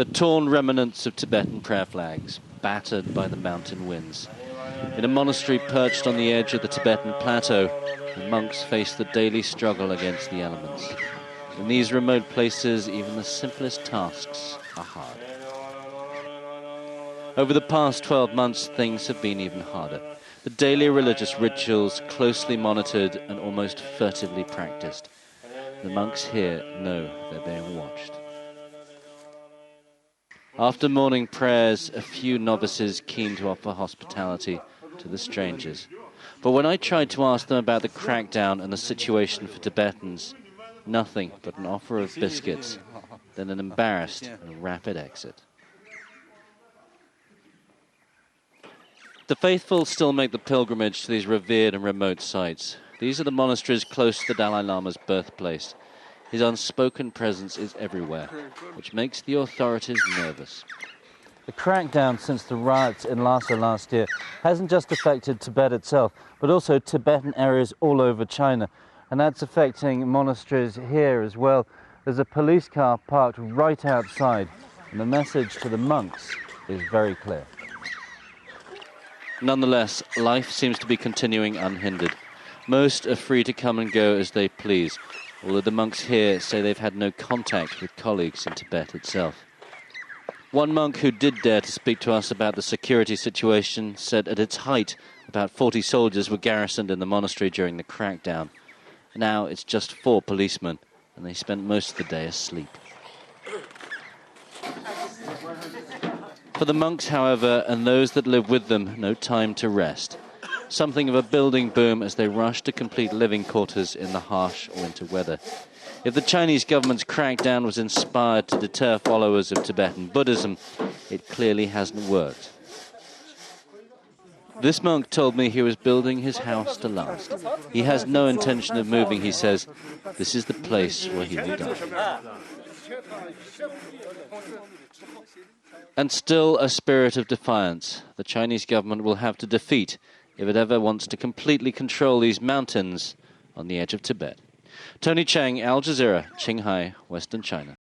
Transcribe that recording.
The torn remnants of Tibetan prayer flags, battered by the mountain winds. In a monastery perched on the edge of the Tibetan plateau, the monks face the daily struggle against the elements. In these remote places, even the simplest tasks are hard. Over the past 12 months, things have been even harder. The daily religious rituals closely monitored and almost furtively practiced. The monks here know they're being watched. After morning prayers, a few novices keen to offer hospitality to the strangers. But when I tried to ask them about the crackdown and the situation for Tibetans, nothing but an offer of biscuits, then an embarrassed and rapid exit. The faithful still make the pilgrimage to these revered and remote sites. These are the monasteries close to the Dalai Lama's birthplace. His unspoken presence is everywhere, which makes the authorities nervous. The crackdown since the riots in Lhasa last year hasn't just affected Tibet itself, but also Tibetan areas all over China. And that's affecting monasteries here as well. There's a police car parked right outside, and the message to the monks is very clear. Nonetheless, life seems to be continuing unhindered. Most are free to come and go as they please, although the monks here say they've had no contact with colleagues in Tibet itself. One monk who did dare to speak to us about the security situation said at its height about 40 soldiers were garrisoned in the monastery during the crackdown. Now it's just 4 policemen, and they spent most of the day asleep. For the monks, however, and those that live with them, no time to rest. Something of a building boom as they rush to complete living quarters in the harsh winter weather. If the Chinese government's crackdown was inspired to deter followers of Tibetan Buddhism, it clearly hasn't worked. This monk told me he was building his house to last. He has no intention of moving, he says. This is the place where he will die. And still a spirit of defiance the Chinese government will have to defeat if it ever wants to completely control these mountains on the edge of Tibet. Tony Cheng, Al Jazeera, Qinghai, Western China.